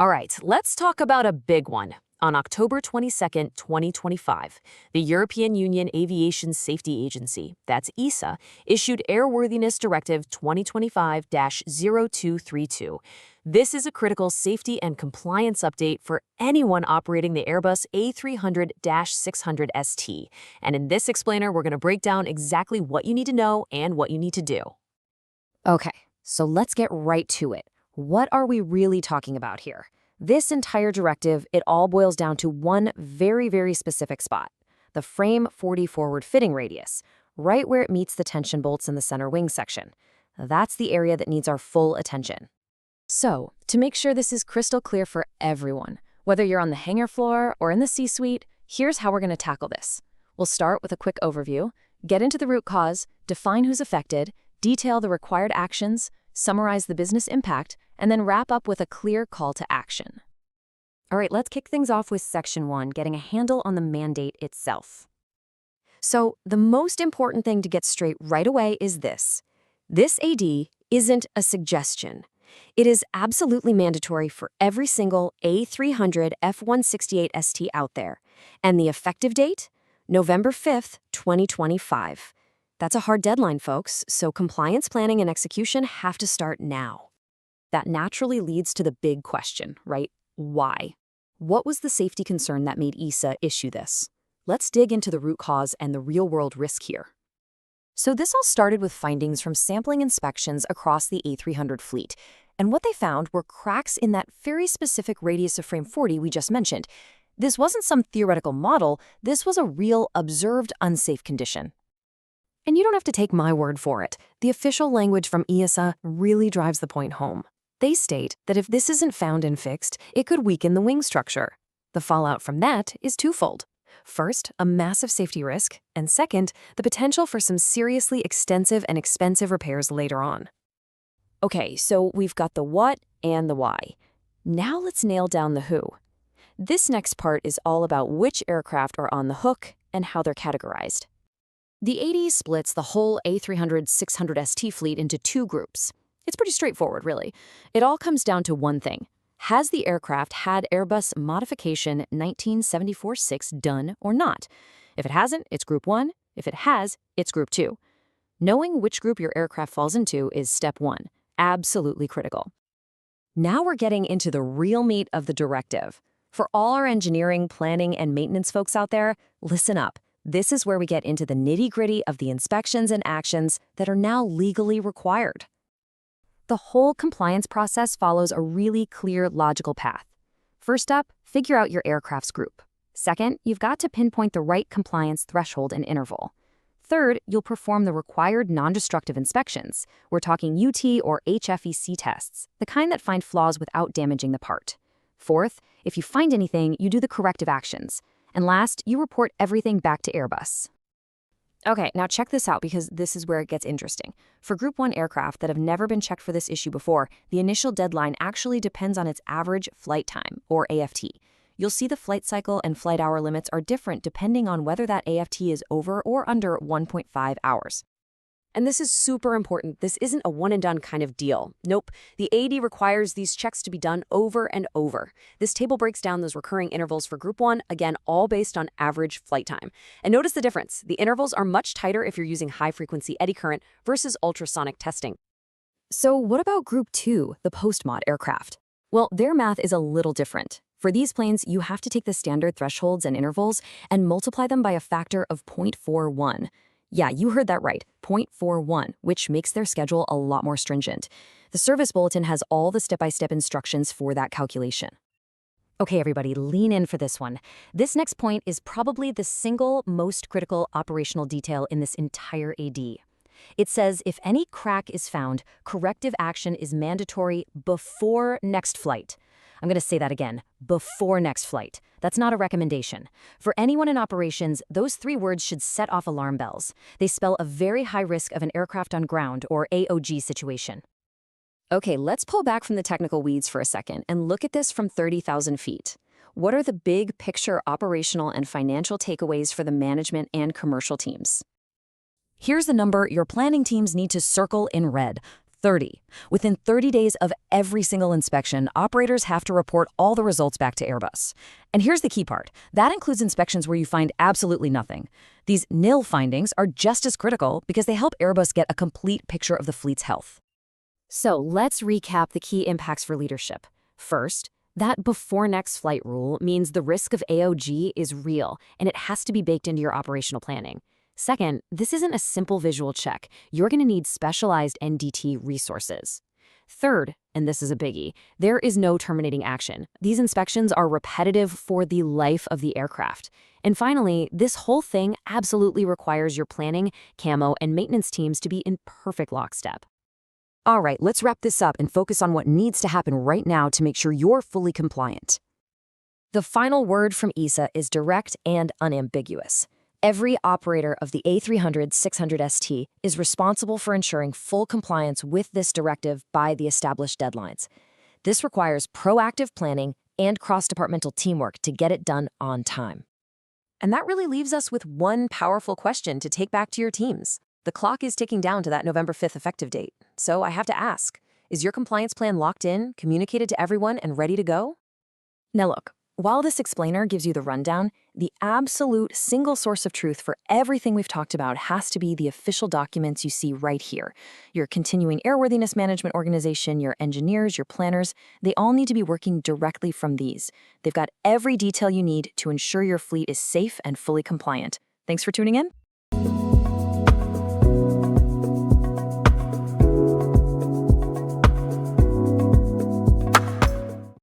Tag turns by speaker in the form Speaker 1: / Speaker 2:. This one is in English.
Speaker 1: All right, let's talk about a big one. On October 22nd, 2025, the European Union Aviation Safety Agency, that's EASA, issued Airworthiness Directive 2025-0232. This is a critical safety and compliance update for anyone operating the Airbus A300-600ST. And in this explainer, we're going to break down exactly what you need to know and what you need to do.
Speaker 2: Okay, so let's get right to it. What are we really talking about here? This entire directive, it all boils down to one very specific spot, the frame 40 forward fitting radius, right where it meets the tension bolts in the center wing section. That's the area that needs our full attention. So, to make sure this is crystal clear for everyone, whether you're on the hangar floor or in the C-suite, here's how we're going to tackle this. We'll start with a quick overview, get into the root cause, define who's affected, detail the required actions, summarize the business impact, and then wrap up with a clear call to action. All right, let's kick things off with Section 1, getting a handle on the mandate itself. So, the most important thing to get straight right away is this. This AD isn't a suggestion. It is absolutely mandatory for every single A300-F168ST out there. And the effective date? November 5th, 2025. That's a hard deadline, folks, so compliance planning and execution have to start now. That naturally leads to the big question, right? Why? What was the safety concern that made EASA issue this? Let's dig into the root cause and the real-world risk here. So this all started with findings from sampling inspections across the A300 fleet, and what they found were cracks in that very specific radius of frame 40 we just mentioned. This wasn't some theoretical model, this was a real, observed, unsafe condition. And you don't have to take my word for it. The official language from EASA really drives the point home. They state that if this isn't found and fixed, it could weaken the wing structure. The fallout from that is twofold. First, a massive safety risk, and second, the potential for some seriously extensive and expensive repairs later on. Okay, so we've got the what and the why. Now let's nail down the who. This next part is all about which aircraft are on the hook and how they're categorized. The AD splits the whole A300-600ST fleet into two groups. It's pretty straightforward, really. It all comes down to one thing. Has the aircraft had Airbus Modification 1974-6 done or not? If it hasn't, it's Group 1. If it has, it's Group 2. Knowing which group your aircraft falls into is step 1. Absolutely critical. Now we're getting into the real meat of the directive. For all our engineering, planning, and maintenance folks out there, listen up. This is where we get into the nitty-gritty of the inspections and actions that are now legally required. The whole compliance process follows a really clear, logical path. First up, figure out your aircraft's group. Second, you've got to pinpoint the right compliance threshold and interval. Third, you'll perform the required non-destructive inspections. We're talking UT or HFEC tests, the kind that find flaws without damaging the part. Fourth, if you find anything, you do the corrective actions. And last, you report everything back to Airbus. Okay, now check this out because this is where it gets interesting. For Group 1 aircraft that have never been checked for this issue before, the initial deadline actually depends on its average flight time, or AFT. You'll see the flight cycle and flight hour limits are different depending on whether that AFT is over or under 1.5 hours. And this is super important. This isn't a one-and-done kind of deal. Nope. The AD requires these checks to be done over and over. This table breaks down those recurring intervals for Group 1, again, all based on average flight time. And notice the difference. The intervals are much tighter if you're using high-frequency eddy current versus ultrasonic testing. So what about Group 2, the post-mod aircraft? Well, their math is a little different. For these planes, you have to take the standard thresholds and intervals and multiply them by a factor of 0.41. Yeah, you heard that right, 0.41, which makes their schedule a lot more stringent. The service bulletin has all the step-by-step instructions for that calculation. Okay, everybody, lean in for this one. This next point is probably the single most critical operational detail in this entire AD. It says if any crack is found, corrective action is mandatory before next flight. I'm going to say that again, before next flight. That's not a recommendation. For anyone in operations, those 3 words should set off alarm bells. They spell a very high risk of an aircraft on ground or AOG situation. Okay, let's pull back from the technical weeds for a second and look at this from 30,000 feet. What are the big picture operational and financial takeaways for the management and commercial teams? Here's the number your planning teams need to circle in red.
Speaker 3: 30. Within 30 days of every single inspection, operators have to report all the results back to Airbus. And here's the key part. That includes inspections where you find absolutely nothing. These nil findings are just as critical because they help Airbus get a complete picture of the fleet's health.
Speaker 2: So let's recap the key impacts for leadership. First, that before next flight rule means the risk of AOG is real, and it has to be baked into your operational planning. Second, this isn't a simple visual check. You're going to need specialized NDT resources. Third, and this is a biggie, there is no terminating action. These inspections are repetitive for the life of the aircraft. And finally, this whole thing absolutely requires your planning, camo, and maintenance teams to be in perfect lockstep.
Speaker 3: All right, let's wrap this up and focus on what needs to happen right now to make sure you're fully compliant.
Speaker 2: The final word from EASA is direct and unambiguous. Every operator of the A300-600ST is responsible for ensuring full compliance with this directive by the established deadlines. This requires proactive planning and cross-departmental teamwork to get it done on time. And that really leaves us with one powerful question to take back to your teams. The clock is ticking down to that November 5th effective date. So I have to ask, is your compliance plan locked in, communicated to everyone, and ready to go? Now look, while this explainer gives you the rundown, the absolute single source of truth for everything we've talked about has to be the official documents you see right here. Your continuing airworthiness management organization, your engineers, your planners, they all need to be working directly from these. They've got every detail you need to ensure your fleet is safe and fully compliant. Thanks for tuning in.